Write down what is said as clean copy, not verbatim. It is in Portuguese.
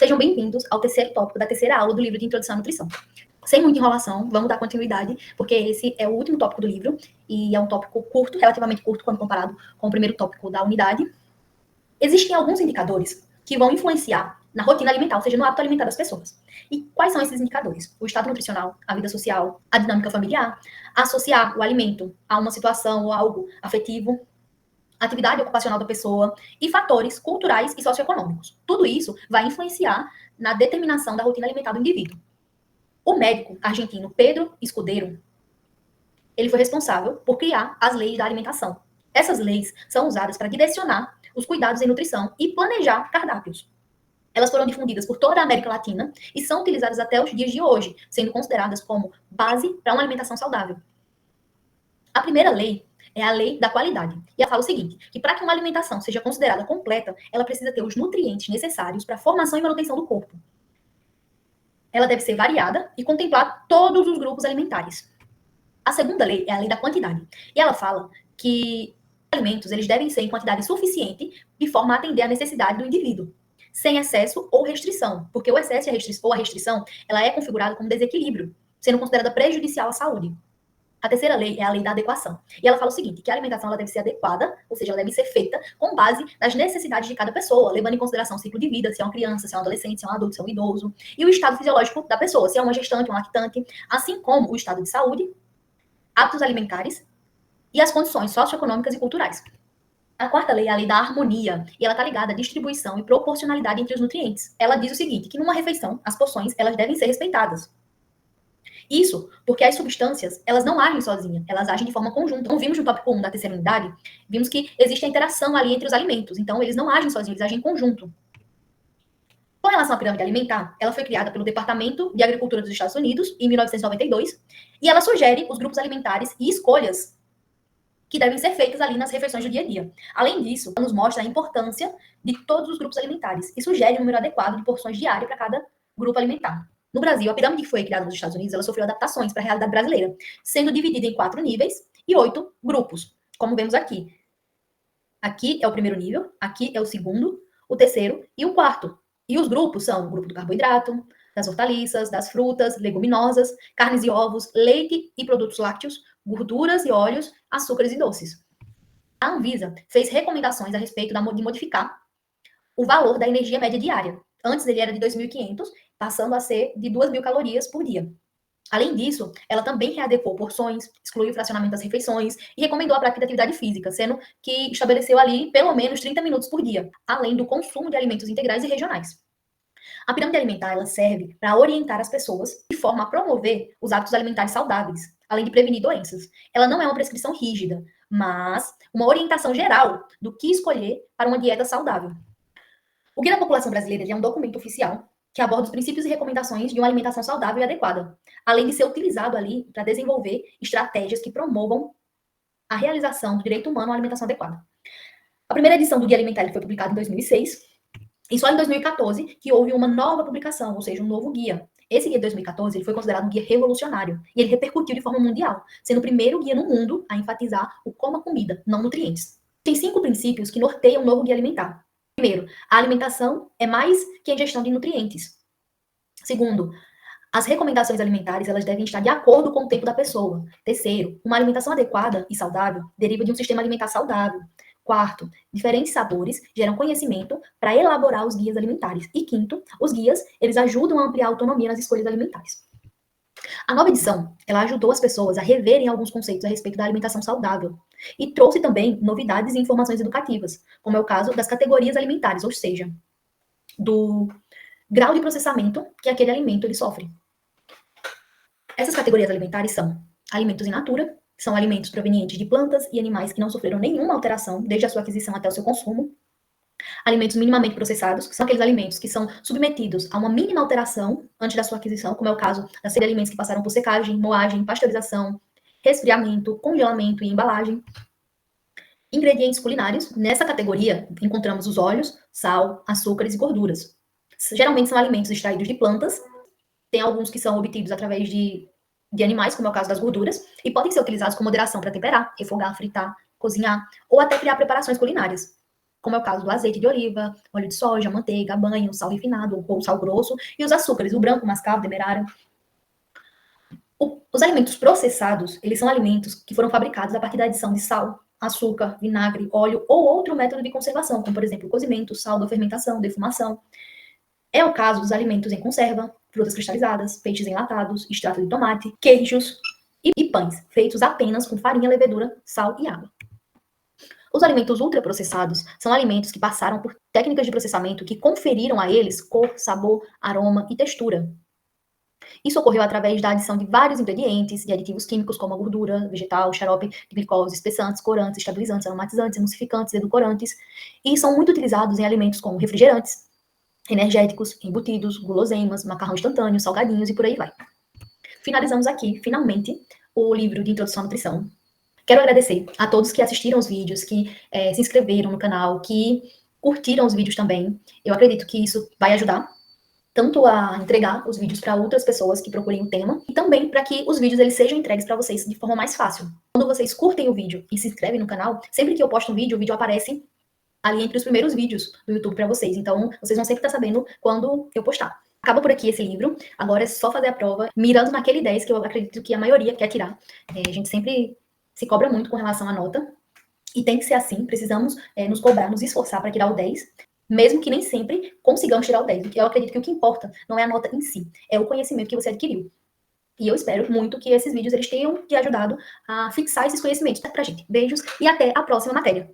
Sejam bem-vindos ao terceiro tópico da terceira aula do livro de Introdução à Nutrição. Sem muita enrolação, vamos dar continuidade, porque esse é o último tópico do livro, e é um tópico curto, relativamente curto, quando comparado com o primeiro tópico da unidade. Existem alguns indicadores que vão influenciar na rotina alimentar, ou seja, no hábito alimentar das pessoas. E quais são esses indicadores? O estado nutricional, a vida social, a dinâmica familiar, associar o alimento a uma situação ou algo afetivo, atividade ocupacional da pessoa e fatores culturais e socioeconômicos. Tudo isso vai influenciar na determinação da rotina alimentar do indivíduo. O médico argentino Pedro Escudeiro, ele foi responsável por criar as leis da alimentação. Essas leis são usadas para direcionar os cuidados em nutrição e planejar cardápios. Elas foram difundidas por toda a América Latina e são utilizadas até os dias de hoje, sendo consideradas como base para uma alimentação saudável. A primeira lei é a lei da qualidade. E ela fala o seguinte, que para que uma alimentação seja considerada completa, ela precisa ter os nutrientes necessários para a formação e manutenção do corpo. Ela deve ser variada e contemplar todos os grupos alimentares. A segunda lei é a lei da quantidade. E ela fala que os alimentos eles devem ser em quantidade suficiente de forma a atender à necessidade do indivíduo, sem excesso ou restrição, porque o excesso ou a restrição ela é configurada como desequilíbrio, sendo considerada prejudicial à saúde. A terceira lei é a lei da adequação. E ela fala o seguinte, que a alimentação ela deve ser adequada, ou seja, ela deve ser feita com base nas necessidades de cada pessoa, levando em consideração o ciclo de vida, se é uma criança, se é um adolescente, se é um adulto, se é um idoso, e o estado fisiológico da pessoa, se é uma gestante, um lactante, assim como o estado de saúde, hábitos alimentares e as condições socioeconômicas e culturais. A quarta lei é a lei da harmonia, e ela está ligada à distribuição e proporcionalidade entre os nutrientes. Ela diz o seguinte, que numa refeição, as porções elas devem ser respeitadas. Isso porque as substâncias, elas não agem sozinhas, elas agem de forma conjunta. Então, vimos no tópico 1 da terceira unidade, vimos que existe a interação ali entre os alimentos. Então, eles não agem sozinhos, eles agem em conjunto. Com relação à pirâmide alimentar, ela foi criada pelo Departamento de Agricultura dos Estados Unidos, em 1992, e ela sugere os grupos alimentares e escolhas que devem ser feitas ali nas refeições do dia a dia. Além disso, ela nos mostra a importância de todos os grupos alimentares e sugere um número adequado de porções diárias para cada grupo alimentar. No Brasil, a pirâmide que foi criada nos Estados Unidos, ela sofreu adaptações para a realidade brasileira, sendo dividida em 4 níveis e 8 grupos, como vemos aqui. Aqui é o primeiro nível, aqui é o segundo, o terceiro e o quarto. E os grupos são o grupo do carboidrato, das hortaliças, das frutas, leguminosas, carnes e ovos, leite e produtos lácteos, gorduras e óleos, açúcares e doces. A Anvisa fez recomendações a respeito de modificar o valor da energia média diária. Antes ele era de 2.500, passando a ser de 2.000 calorias por dia. Além disso, ela também readequou porções, excluiu o fracionamento das refeições e recomendou a prática de atividade física, sendo que estabeleceu ali pelo menos 30 minutos por dia, além do consumo de alimentos integrais e regionais. A pirâmide alimentar ela serve para orientar as pessoas de forma a promover os hábitos alimentares saudáveis, além de prevenir doenças. Ela não é uma prescrição rígida, mas uma orientação geral do que escolher para uma dieta saudável. O Guia da População Brasileira é um documento oficial que aborda os princípios e recomendações de uma alimentação saudável e adequada, além de ser utilizado ali para desenvolver estratégias que promovam a realização do direito humano à alimentação adequada. A primeira edição do Guia Alimentar foi publicada em 2006, e só em 2014 que houve uma nova publicação, ou seja, um novo guia. Esse guia de 2014 ele foi considerado um guia revolucionário, e ele repercutiu de forma mundial, sendo o primeiro guia no mundo a enfatizar o coma comida, não nutrientes. Tem 5 princípios que norteiam o novo guia alimentar. Primeiro, a alimentação é mais que a ingestão de nutrientes. Segundo, as recomendações alimentares elas devem estar de acordo com o tempo da pessoa. Terceiro, uma alimentação adequada e saudável deriva de um sistema alimentar saudável. Quarto, diferentes sabores geram conhecimento para elaborar os guias alimentares. E quinto, os guias eles ajudam a ampliar a autonomia nas escolhas alimentares. A nova edição, ela ajudou as pessoas a reverem alguns conceitos a respeito da alimentação saudável e trouxe também novidades e informações educativas, como é o caso das categorias alimentares, ou seja, do grau de processamento que aquele alimento ele sofre. Essas categorias alimentares são alimentos in natura, que são alimentos provenientes de plantas e animais que não sofreram nenhuma alteração desde a sua aquisição até o seu consumo. Alimentos minimamente processados, que são aqueles alimentos que são submetidos a uma mínima alteração antes da sua aquisição, como é o caso da série de alimentos que passaram por secagem, moagem, pasteurização, resfriamento, congelamento e embalagem. Ingredientes culinários, nessa categoria encontramos os óleos, sal, açúcares e gorduras. Geralmente são alimentos extraídos de plantas, tem alguns que são obtidos através de animais, como é o caso das gorduras, e podem ser utilizados com moderação para temperar, refogar, fritar, cozinhar, ou até criar preparações culinárias. como é o caso do azeite de oliva, óleo de soja, manteiga, banho, sal refinado ou sal grosso, e os açúcares, o branco, mascavo, demerara. Os alimentos processados, eles são alimentos que foram fabricados a partir da adição de sal, açúcar, vinagre, óleo ou outro método de conservação, como por exemplo o cozimento, salga, fermentação, defumação. É o caso dos alimentos em conserva, frutas cristalizadas, peixes enlatados, extrato de tomate, queijos e pães, feitos apenas com farinha, levedura, sal e água. Os alimentos ultraprocessados são alimentos que passaram por técnicas de processamento que conferiram a eles cor, sabor, aroma e textura. Isso ocorreu através da adição de vários ingredientes e aditivos químicos, como a gordura vegetal, xarope de glicose, espessantes, corantes, estabilizantes, aromatizantes, emulsificantes, edulcorantes, e são muito utilizados em alimentos como refrigerantes, energéticos, embutidos, guloseimas, macarrão instantâneo, salgadinhos e por aí vai. Finalizamos aqui, finalmente, o livro de Introdução à Nutrição. Quero agradecer a todos que assistiram os vídeos, que se inscreveram no canal, que curtiram os vídeos também. Eu acredito que isso vai ajudar tanto a entregar os vídeos para outras pessoas que procurem o tema, e também para que os vídeos eles sejam entregues para vocês de forma mais fácil. Quando vocês curtem o vídeo e se inscrevem no canal, sempre que eu posto um vídeo, o vídeo aparece ali entre os primeiros vídeos do YouTube para vocês. Então, vocês vão sempre estar sabendo quando eu postar. Acaba por aqui esse livro. Agora é só fazer a prova, mirando naquele 10 que eu acredito que a maioria quer tirar. A gente sempre se cobra muito com relação à nota. E tem que ser assim, precisamos nos cobrar, nos esforçar para tirar o 10, mesmo que nem sempre consigamos tirar o 10. Porque eu acredito que o que importa não é a nota em si, é o conhecimento que você adquiriu. E eu espero muito que esses vídeos eles tenham te ajudado a fixar esses conhecimentos pra gente. Beijos e até a próxima matéria.